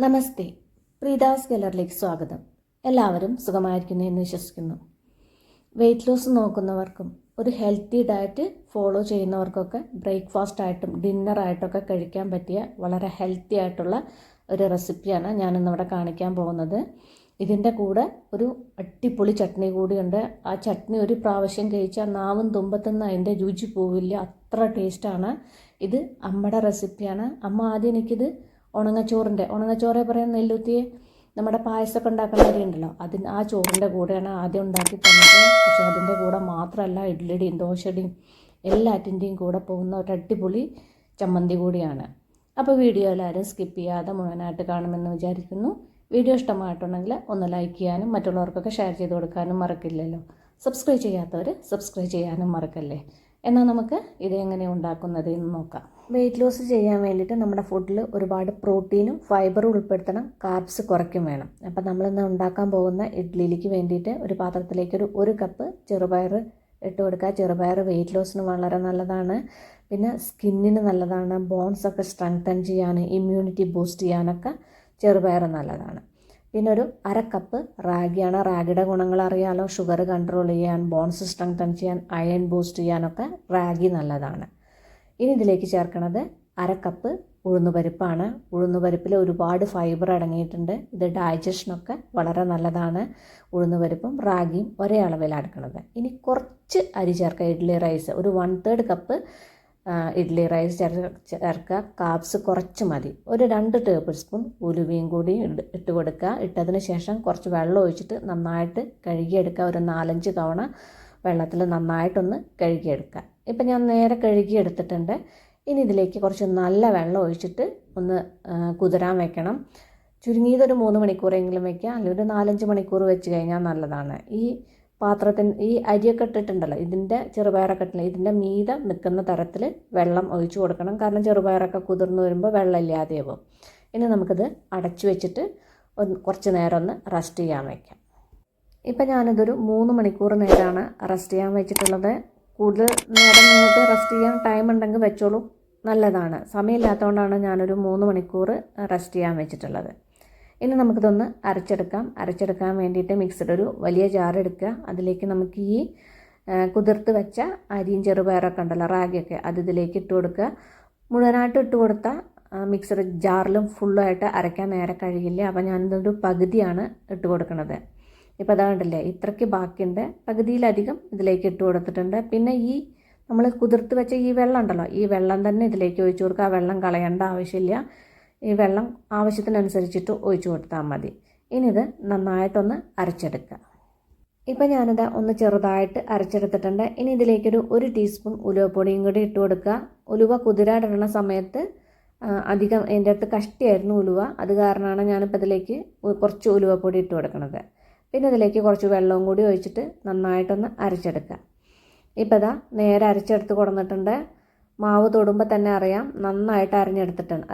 നമസ്തേ, പ്രീതാസ് ഗാലറിയിലേക്ക് സ്വാഗതം. എല്ലാവരും സുഖമായിരിക്കുന്നു എന്ന് വിശ്വസിക്കുന്നു. വെയ്റ്റ് ലോസ് നോക്കുന്നവർക്കും ഒരു ഹെൽത്തി ഡയറ്റ് ഫോളോ ചെയ്യുന്നവർക്കൊക്കെ ബ്രേക്ക്ഫാസ്റ്റ് ആയിട്ടും ഡിന്നറായിട്ടൊക്കെ കഴിക്കാൻ പറ്റിയ വളരെ ഹെൽത്തി ആയിട്ടുള്ള ഒരു റെസിപ്പിയാണ് ഞാനിന്നിവിടെ കാണിക്കാൻ പോകുന്നത്. ഇതിൻ്റെ കൂടെ ഒരു അടിപൊളി ചട്നി കൂടിയുണ്ട്. ആ ചട്നി ഒരു പ്രാവശ്യം കഴിച്ചാൽ നാവും തുമ്പത്തുനിന്ന് അതിൻ്റെ രുചി പോവില്ല, അത്ര ടേസ്റ്റാണ്. ഇത് അമ്മയുടെ റെസിപ്പിയാണ്. അമ്മ ആദ്യം എനിക്കിത് ഉണങ്ങച്ചോറേ പറയുന്ന നെല്ലുത്തിയെ നമ്മുടെ പായസമൊക്കെ ഉണ്ടാക്കുന്ന അരി ഉണ്ടല്ലോ, ആ ചോറിൻ്റെ കൂടെയാണ് ആദ്യം ഉണ്ടാക്കി തന്നത്. പക്ഷേ അതിൻ്റെ കൂടെ മാത്രമല്ല, ഇഡ്ഡലിയുടെയും ദോശയുടെയും എല്ലാറ്റിൻ്റെയും കൂടെ പോകുന്ന ഒരു അടിപൊളി ചമ്മന്തി കൂടിയാണ്. അപ്പോൾ വീഡിയോ എല്ലാവരും സ്കിപ്പ് ചെയ്യാതെ മുഴുവനായിട്ട് കാണുമെന്ന് വിചാരിക്കുന്നു. വീഡിയോ ഇഷ്ടമായിട്ടുണ്ടെങ്കിൽ ഒന്ന് ലൈക്ക് ചെയ്യാനും മറ്റുള്ളവർക്കൊക്കെ ഷെയർ ചെയ്ത് കൊടുക്കാനും മറക്കില്ലല്ലോ. സബ്സ്ക്രൈബ് ചെയ്യാത്തവർ സബ്സ്ക്രൈബ് ചെയ്യാനും മറക്കല്ലേ. എന്നാൽ നമുക്ക് ഇതെങ്ങനെ ഉണ്ടാക്കുന്നത് എന്ന് നോക്കാം. വെയ്റ്റ് ലോസ് ചെയ്യാൻ വേണ്ടിയിട്ട് നമ്മുടെ ഫുഡിൽ ഒരുപാട് പ്രോട്ടീനും ഫൈബറും ഉൾപ്പെടുത്തണം, കാർബ്സ് കുറയ്ക്കും വേണം. അപ്പം നമ്മളിന്ന് ഉണ്ടാക്കാൻ പോകുന്ന ഇഡ്ഡലിക്ക് വേണ്ടിയിട്ട് ഒരു പാത്രത്തിലേക്ക് ഒരു കപ്പ് ചെറുപയർ ഇട്ട് കൊടുക്കുക. ചെറുപയർ വെയ്റ്റ് ലോസിന് വളരെ നല്ലതാണ്, പിന്നെ സ്കിന്നിന് നല്ലതാണ്, ബോൺസൊക്കെ സ്ട്രെങ്തൻ ചെയ്യാൻ, ഇമ്മ്യൂണിറ്റി ബൂസ്റ്റ് ചെയ്യാനൊക്കെ ചെറുപയർ നല്ലതാണ്. പിന്നെ ഒരു അരക്കപ്പ് റാഗിയാണ്. റാഗിയുടെ ഗുണങ്ങൾ അറിയാലോ, ഷുഗർ കൺട്രോൾ ചെയ്യാൻ, ബോൺസ് സ്ട്രെങ്തൻ ചെയ്യാൻ, അയൺ ബൂസ്റ്റ് ചെയ്യാനൊക്കെ റാഗി നല്ലതാണ്. ഇനി ഇതിലേക്ക് ചേർക്കുന്നത് അരക്കപ്പ് ഉഴുന്നുപരിപ്പാണ്. ഉഴുന്നുപരിപ്പിൽ ഒരുപാട് ഫൈബർ അടങ്ങിയിട്ടുണ്ട്. ഇത് ഡൈജഷനൊക്കെ വളരെ നല്ലതാണ്. ഉഴുന്നുപരിപ്പും റാഗിയും ഒരേ അളവിലാണ് എടുക്കുന്നത്. ഇനി കുറച്ച് അരി ചേർക്കുക. ഇഡ്ഡലി റൈസ് ഒരു 1/3 കപ്പ് ഇഡ്ഡലി റൈസ് ചേർക്കുക. കാർബ്സ് കുറച്ച് മതി. ഒരു 2 ടേബിൾ സ്പൂൺ ഉലുവയും കൂടി ഇട്ട് കൊടുക്കുക. ഇട്ടതിന് ശേഷം കുറച്ച് വെള്ളം ഒഴിച്ചിട്ട് നന്നായിട്ട് കഴുകിയെടുക്കുക. ഒരു 4-5 തവണ വെള്ളത്തിൽ നന്നായിട്ടൊന്ന് കഴുകിയെടുക്കുക. ഇപ്പം ഞാൻ നേരെ കഴുകിയെടുത്തിട്ടുണ്ട്. ഇനി ഇതിലേക്ക് കുറച്ച് നല്ല വെള്ളം ഒഴിച്ചിട്ട് ഒന്ന് കുതിരാൻ വെക്കണം. ചുരുങ്ങിയതൊരു 3 മണിക്കൂറെങ്കിലും വയ്ക്കുക, അല്ലെങ്കിൽ ഒരു 4-5 മണിക്കൂർ വെച്ച് കഴിഞ്ഞാൽ നല്ലതാണ്. ഈ പാത്രത്തിന് ഈ അരിയൊക്കെ ഇട്ടിട്ടുണ്ടല്ലോ, ഇതിൻ്റെ ചെറുപയറൊക്കെ ഇട്ടില്ല, ഇതിൻ്റെ മീതെ നിൽക്കുന്ന തരത്തിൽ വെള്ളം ഒഴിച്ചു കൊടുക്കണം. കാരണം ചെറുപയറൊക്കെ കുതിർന്ന് വരുമ്പോൾ വെള്ളം ഇല്ലാതെയാവും. ഇനി നമുക്കിത് അടച്ചു വെച്ചിട്ട് കുറച്ച് നേരം ഒന്ന് റെസ്റ്റ് ചെയ്യാൻ വയ്ക്കാം. ഇപ്പം ഞാനിതൊരു 3 മണിക്കൂർ നേരമാണ് റെസ്റ്റ് ചെയ്യാൻ വെച്ചിട്ടുള്ളത്. കൂടുതൽ നേരം നിങ്ങൾക്ക് റെസ്റ്റ് ചെയ്യാൻ ടൈം ഉണ്ടെങ്കിൽ വെച്ചോളൂ, നല്ലതാണ്. സമയമില്ലാത്തതുകൊണ്ടാണ് ഞാനൊരു 3 മണിക്കൂർ റെസ്റ്റ് ചെയ്യാൻ വെച്ചിട്ടുള്ളത്. ഇനി നമുക്കിതൊന്ന് അരച്ചെടുക്കാൻ വേണ്ടിയിട്ട് മിക്സിയുടെ ഒരു വലിയ ജാർ എടുക്കുക. അതിലേക്ക് നമുക്ക് ഈ കുതിർത്ത് വെച്ച അരിയും ചെറുപയറൊക്കെ ഉണ്ടല്ലോ, റാഗിയൊക്കെ, അത് ഇതിലേക്ക് ഇട്ട് കൊടുക്കുക. മുഴുവനായിട്ട് ഇട്ട് കൊടുത്താൽ മിക്സിയുടെ ജാറിലും ഫുള്ളായിട്ട് അരയ്ക്കാൻ നേരെ കഴിയില്ല. അപ്പോൾ ഞാനിതൊരു പകുതിയാണ് ഇട്ട് കൊടുക്കുന്നത്. ഇപ്പോൾ അതാണ്ടല്ലേ, ഇത്രയ്ക്ക് ബാക്കിയുണ്ട്, പകുതിയിലധികം ഇതിലേക്ക് ഇട്ട് കൊടുത്തിട്ടുണ്ട്. പിന്നെ ഈ നമ്മൾ കുതിർത്ത് വെച്ച ഈ വെള്ളം ഉണ്ടല്ലോ, ഈ വെള്ളം തന്നെ ഇതിലേക്ക് ഒഴിച്ചു കൊടുക്കുക. ആ വെള്ളം കളയേണ്ട ആവശ്യമില്ല. ഈ വെള്ളം ആവശ്യത്തിനനുസരിച്ചിട്ട് ഒഴിച്ചു കൊടുത്താൽ മതി. ഇനി ഇത് നന്നായിട്ടൊന്ന് അരച്ചെടുക്കുക. ഇപ്പം ഞാനിത് ഒന്ന് ചെറുതായിട്ട് അരച്ചെടുത്തിട്ടുണ്ട്. ഇനി ഇതിലേക്കൊരു 1 ടീസ്പൂൺ ഉലുവപ്പൊടിയും കൂടി ഇട്ട് കൊടുക്കുക. ഉലുവ കുതിരാനിടുന്ന സമയത്ത് അധികം എൻ്റെ അടുത്ത് കഷ്ടിയായിരുന്നു ഉലുവ, അത് കാരണമാണ് ഞാനിപ്പോൾ ഇതിലേക്ക് കുറച്ച് ഉലുവപ്പൊടി ഇട്ട് കൊടുക്കുന്നത്. പിന്നെ ഇതിലേക്ക് കുറച്ച് വെള്ളവും കൂടി ഒഴിച്ചിട്ട് നന്നായിട്ടൊന്ന് അരച്ചെടുക്കുക. ഇപ്പോൾ ഇതാ നേരെ അരച്ചെടുത്ത് കൊടുത്തിട്ടുണ്ട്. മാവ് തൊടുമ്പോൾ തന്നെ അറിയാം നന്നായിട്ട്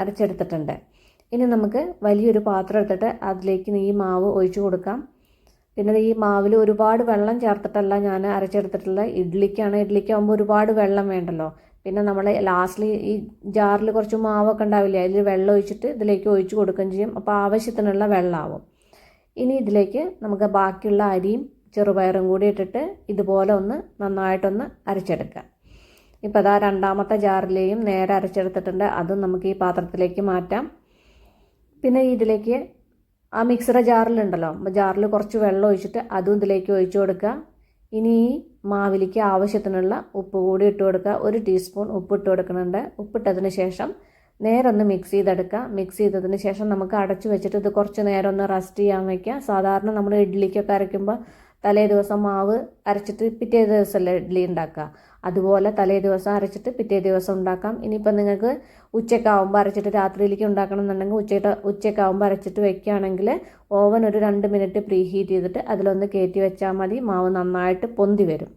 അരച്ചെടുത്തിട്ടുണ്ട്. ഇനി നമുക്ക് വലിയൊരു പാത്രം എടുത്തിട്ട് അതിലേക്ക് ഈ മാവ് ഒഴിച്ചു കൊടുക്കാം. പിന്നെ ഈ മാവിൽ ഒരുപാട് വെള്ളം ചേർത്തിട്ടല്ല ഞാൻ അരച്ചെടുത്തിട്ടുള്ളത്. ഇഡ്ഡലിക്കാകുമ്പോൾ ഒരുപാട് വെള്ളം വേണ്ടല്ലോ. പിന്നെ നമ്മൾ ലാസ്റ്റിൽ ഈ ജാറിൽ കുറച്ച് മാവൊക്കെ ഉണ്ടാവില്ലേ, അതിൽ വെള്ളം ഒഴിച്ചിട്ട് ഇതിലേക്ക് ഒഴിച്ചു കൊടുക്കുകയും ചെയ്യും. അപ്പോൾ ആവശ്യത്തിനുള്ള വെള്ളമാവും. ഇനി ഇതിലേക്ക് നമുക്ക് ബാക്കിയുള്ള അരിയും ചെറുപയറും കൂടി ഇട്ടിട്ട് ഇതുപോലെ ഒന്ന് നന്നായിട്ടൊന്ന് അരച്ചെടുക്കുക. ഇപ്പോൾ അതാ രണ്ടാമത്തെ ജാറിലെയും നേരെ അരച്ചെടുത്തിട്ടുണ്ട്. അതും നമുക്ക് ഈ പാത്രത്തിലേക്ക് മാറ്റാം. പിന്നെ ഇതിലേക്ക് ആ മിക്സറ ജാറിലുണ്ടല്ലോ, ജാറിൽ കുറച്ച് വെള്ളം ഒഴിച്ചിട്ട് അതും ഇതിലേക്ക് ഒഴിച്ചു കൊടുക്കുക. ഇനി ഈ മാവിലേക്ക് ആവശ്യത്തിനുള്ള ഉപ്പ് കൂടി ഇട്ട് കൊടുക്കുക. 1 ടീസ്പൂൺ ഉപ്പ് ഇട്ട് കൊടുക്കുന്നുണ്ട്. ഉപ്പിട്ടതിന് ശേഷം നേരെ ഒന്ന് മിക്സ് ചെയ്തെടുക്കുക. മിക്സ് ചെയ്തതിന് ശേഷം നമുക്ക് അടച്ചു വെച്ചിട്ട് ഇത് കുറച്ച് നേരം ഒന്ന് റെസ്റ്റ് ചെയ്യാൻ വയ്ക്കുക. സാധാരണ നമ്മൾ ഇഡ്ഡലിക്കൊക്കെ അരയ്ക്കുമ്പോൾ തലേ ദിവസം മാവ് അരച്ചിട്ട് പിറ്റേ ദിവസമല്ലേ ഇഡ്ഡലി ഉണ്ടാക്കുക, അതുപോലെ തലേ ദിവസം അരച്ചിട്ട് പിറ്റേ ദിവസം ഉണ്ടാക്കാം. ഇനിയിപ്പോൾ നിങ്ങൾക്ക് ഉച്ചയ്ക്കാവുമ്പോൾ അരച്ചിട്ട് രാത്രിയിലേക്ക് ഉണ്ടാക്കണം എന്നുണ്ടെങ്കിൽ ഉച്ചയ്ക്കാവുമ്പോൾ അരച്ചിട്ട് വെക്കുകയാണെങ്കിൽ ഓവൻ ഒരു 2 മിനിറ്റ് പ്രീ ഹീറ്റ് ചെയ്തിട്ട് അതിലൊന്ന് കയറ്റി വെച്ചാൽ മതി. മാവ് നന്നായിട്ട് പൊന്തി വരും.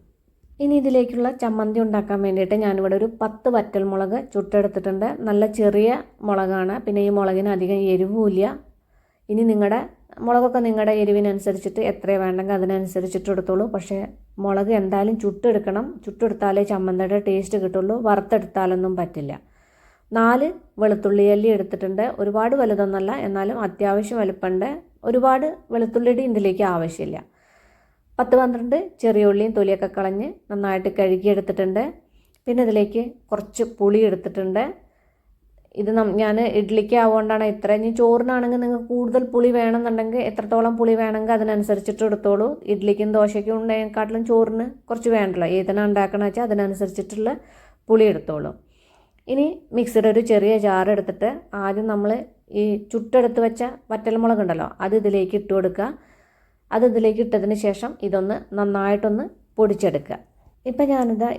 ഇനി ഇതിലേക്കുള്ള ചമ്മന്തി ഉണ്ടാക്കാൻ വേണ്ടിയിട്ട് ഞാനിവിടെ ഒരു 10 വറ്റൽമുളക് ചുട്ടെടുത്തിട്ടുണ്ട്. നല്ല ചെറിയ മുളകാണ്. പിന്നെ ഈ മുളകിന് അധികം എരിവുമില്ല. ഇനി മുളകൊക്കെ നിങ്ങളുടെ എരിവിനനുസരിച്ചിട്ട് എത്ര വേണ്ടെങ്കിൽ അതിനനുസരിച്ചിട്ട് എടുത്തോളൂ. പക്ഷേ മുളക് എന്തായാലും ചുട്ടെടുക്കണം. ചുട്ടെടുത്താലേ ചമ്മന്തിയുടെ ടേസ്റ്റ് കിട്ടുള്ളൂ. വറുത്തെടുത്താലൊന്നും പറ്റില്ല. 4 വെളുത്തുള്ളി അല്ലി എടുത്തിട്ടുണ്ട്. ഒരുപാട് വലുതൊന്നല്ല, എന്നാലും അത്യാവശ്യം വലുപ്പമുണ്ട്. ഒരുപാട് വെളുത്തുള്ളിയുടെ ഇതിലേക്ക് ആവശ്യമില്ല. 10-12 ചെറിയ ഉള്ളിയും തൊലിയൊക്കെ കളഞ്ഞ് നന്നായിട്ട് കഴുകിയെടുത്തിട്ടുണ്ട്. പിന്നെ ഇതിലേക്ക് കുറച്ച് പുളി എടുത്തിട്ടുണ്ട്. ഇത് ഞാൻ ഇഡ്ഡലിക്ക് ആവുകൊണ്ടാണ് ഇത്ര. ഇനി ചോറിനാണെങ്കിൽ നിങ്ങൾക്ക് കൂടുതൽ പുളി വേണമെന്നുണ്ടെങ്കിൽ എത്രത്തോളം പുളി വേണമെങ്കിൽ അതിനനുസരിച്ചിട്ട് എടുത്തോളൂ. ഇഡ്ഡലിക്കും ദോശയ്ക്കും ഉണ്ടെങ്കിൽക്കാട്ടിലും ചോറിന് കുറച്ച് വേണ്ടല്ലോ. ഏതിനാണ് ഉണ്ടാക്കണമെന്ന് വെച്ചാൽ അതിനനുസരിച്ചിട്ടുള്ള പുളി എടുത്തോളൂ. ഇനി മിക്സിയുടെ ഒരു ചെറിയ ജാർ എടുത്തിട്ട് ആദ്യം നമ്മൾ ഈ ചുട്ടെടുത്ത് വെച്ച വറ്റൽമുളക് ഉണ്ടല്ലോ അത് ഇതിലേക്ക് ഇട്ട് കൊടുക്കുക. അത് ഇതിലേക്ക് ഇട്ടതിന് ശേഷം ഇതൊന്ന് നന്നായിട്ടൊന്ന് പൊടിച്ചെടുക്കുക. ഇപ്പം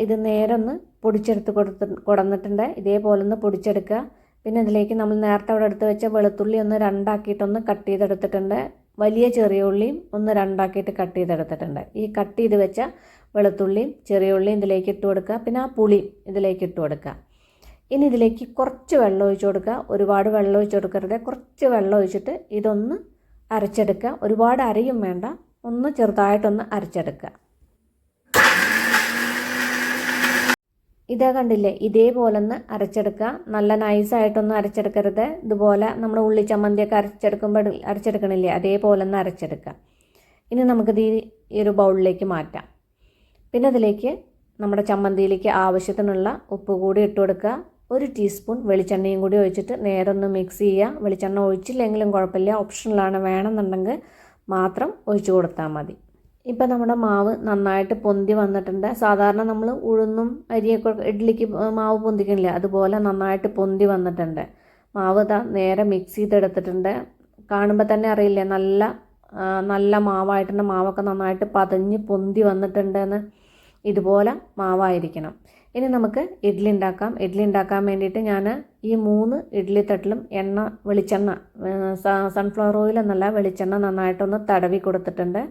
ഇത് നേരെ ഒന്ന് പൊടിച്ചെടുത്ത് കൊടുത്തിട്ടുണ്ട്. ഇതേപോലെ ഒന്ന് പൊടിച്ചെടുക്കുക. പിന്നെ ഇതിലേക്ക് നമ്മൾ നേരത്തെ അവിടെ എടുത്ത് വെച്ച വെളുത്തുള്ളി ഒന്ന് 2 ആക്കിയിട്ടൊന്ന് കട്ട് ചെയ്തെടുത്തിട്ടുണ്ട്. വലിയ ചെറിയ ഉള്ളിയും ഒന്ന് 2 ആക്കിയിട്ട് കട്ട് ചെയ്തെടുത്തിട്ടുണ്ട്. ഈ കട്ട് ചെയ്ത് വെച്ച വെളുത്തുള്ളിയും ചെറിയ ഉള്ളിയും ഇതിലേക്ക് ഇട്ട് കൊടുക്കുക. പിന്നെ ആ പുളിയും ഇതിലേക്ക് ഇട്ട് കൊടുക്കുക. ഇനി ഇതിലേക്ക് കുറച്ച് വെള്ളം ഒഴിച്ച് കൊടുക്കുക. ഒരുപാട് വെള്ളം ഒഴിച്ച് കൊടുക്കരുത്. കുറച്ച് വെള്ളം ഒഴിച്ചിട്ട് ഇതൊന്ന് അരച്ചെടുക്കുക. ഒരുപാട് അരയും വേണ്ട, ഒന്ന് ചെറുതായിട്ടൊന്ന് അരച്ചെടുക്കുക. ഇതേ കണ്ടില്ലേ, ഇതേപോലെ ഒന്ന് അരച്ചെടുക്കുക. നല്ല നൈസായിട്ടൊന്നും അരച്ചെടുക്കരുത്. ഇതുപോലെ നമ്മൾ ഉള്ളി ചമ്മന്തിയൊക്കെ അരച്ചെടുക്കണില്ലേ, അതേപോലെ ഒന്ന് അരച്ചെടുക്കുക. ഇനി നമുക്കിത് ഈ ഒരു ബൗളിലേക്ക് മാറ്റാം. പിന്നെ അതിലേക്ക് നമ്മുടെ ചമ്മന്തിയിലേക്ക് ആവശ്യത്തിനുള്ള ഉപ്പ് കൂടി ഇട്ട് കൊടുക്കുക. 1 ടീസ്പൂൺ വെളിച്ചെണ്ണയും കൂടി ഒഴിച്ചിട്ട് നേരെ ഒന്ന് മിക്സ് ചെയ്യുക. വെളിച്ചെണ്ണ ഒഴിച്ചില്ലെങ്കിലും കുഴപ്പമില്ല, ഓപ്ഷണലാണ്. വേണമെന്നുണ്ടെങ്കിൽ മാത്രം ഒഴിച്ചു കൊടുത്താൽ മതി. ഇപ്പം നമ്മുടെ മാവ് നന്നായിട്ട് പൊന്തി വന്നിട്ടുണ്ട്. സാധാരണ നമ്മൾ ഉഴുന്നും അരിയൊക്കെ ഇഡ്ഡലിക്ക് മാവ് പൊന്തിക്കണില്ല, അതുപോലെ നന്നായിട്ട് പൊന്തി വന്നിട്ടുണ്ട്. മാവ് നേരെ മിക്സ് ചെയ്തെടുത്തിട്ടുണ്ട്. കാണുമ്പോൾ തന്നെ അറിയില്ലേ നല്ല മാവായിട്ടുണ്ട്. മാവൊക്കെ നന്നായിട്ട് പതഞ്ഞ് പൊന്തി വന്നിട്ടുണ്ടെന്ന്. ഇതുപോലെ മാവായിരിക്കണം. ഇനി നമുക്ക് ഇഡ്ഡലി ഉണ്ടാക്കാം. ഇഡ്ഡലി ഉണ്ടാക്കാൻ വേണ്ടിയിട്ട് ഞാൻ ഈ 3 ഇഡ്ഡലി തട്ടിലും വെളിച്ചെണ്ണ, സൺഫ്ലവർ ഓയിൽ എന്നല്ല, വെളിച്ചെണ്ണ നന്നായിട്ടൊന്ന് തടവി കൊടുത്തിട്ടുണ്ട്.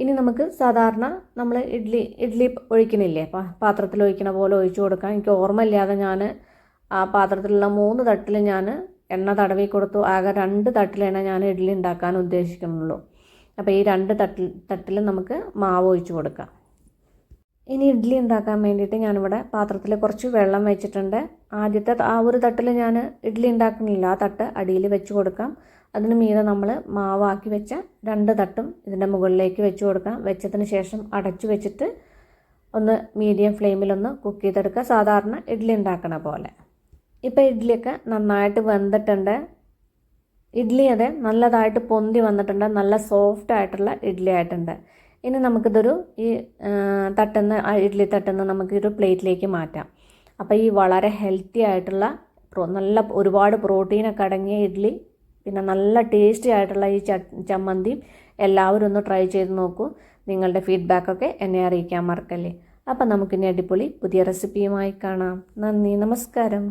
ഇനി നമുക്ക് സാധാരണ നമ്മൾ ഇഡ്ഡലി ഒഴിക്കണില്ലേ, പാത്രത്തിൽ ഒഴിക്കണ പോലെ ഒഴിച്ചു കൊടുക്കാം. എനിക്ക് ഓർമ്മയില്ലാതെ ഞാൻ ആ പാത്രത്തിലുള്ള 3 തട്ടിൽ ഞാൻ എണ്ണ തടവി കൊടുത്തു. ആകെ 2 തട്ടിലാണ് ഞാൻ ഇഡ്ഡലി ഉണ്ടാക്കാൻ ഉദ്ദേശിക്കുന്നുള്ളൂ. അപ്പോൾ ഈ 2 തട്ടിൽ നമുക്ക് മാവ് ഒഴിച്ചു കൊടുക്കാം. ഇനി ഇഡ്ഡലി ഉണ്ടാക്കാൻ വേണ്ടിയിട്ട് ഞാനിവിടെ പാത്രത്തിൽ കുറച്ച് വെള്ളം വെച്ചിട്ടുണ്ട്. ആദ്യത്തെ ആ ഒരു തട്ടിൽ ഞാൻ ഇഡ്ഡലി ഉണ്ടാക്കുന്നില്ല, ആ തട്ട് അടിയിൽ വെച്ച് കൊടുക്കാം. അതിന് മീതെ നമ്മൾ മാവാക്കി വെച്ച 2 തട്ടും ഇതിൻ്റെ മുകളിലേക്ക് വെച്ച് കൊടുക്കാം. വെച്ചതിന് ശേഷം അടച്ചു വെച്ചിട്ട് ഒന്ന് മീഡിയം ഫ്ലെയിമിലൊന്ന് കുക്ക് ചെയ്തെടുക്കുക, സാധാരണ ഇഡ്ഡലി ഉണ്ടാക്കണ പോലെ. ഇപ്പോൾ ഇഡ്ഡലിയൊക്കെ നന്നായിട്ട് വെന്തിട്ടുണ്ട്. ഇഡ്ഡലി അതെ നല്ലതായിട്ട് പൊന്തി വന്നിട്ടുണ്ട്. നല്ല സോഫ്റ്റ് ആയിട്ടുള്ള ഇഡ്ഡലി ആയിട്ടുണ്ട്. ഇനി നമുക്കിതൊരു ഈ ഇഡ്ഡലി തട്ടുന്ന നമുക്കൊരു പ്ലേറ്റിലേക്ക് മാറ്റാം. അപ്പോൾ ഈ വളരെ ഹെൽത്തി ആയിട്ടുള്ള ഒരുപാട് പ്രോട്ടീനൊക്കെ അടങ്ങിയ ഇഡ്ഡലി, പിന്നെ നല്ല ടേസ്റ്റി ആയിട്ടുള്ള ഈ ചമ്മന്തിയും എല്ലാവരും ഒന്ന് ട്രൈ ചെയ്ത് നോക്കൂ. നിങ്ങളുടെ ഫീഡ്ബാക്കൊക്കെ എന്നെ അറിയിക്കാൻ മറക്കല്ലേ. അപ്പം നമുക്കിനി അടിപൊളി പുതിയ റെസിപ്പിയുമായി കാണാം. നന്ദി, നമസ്കാരം.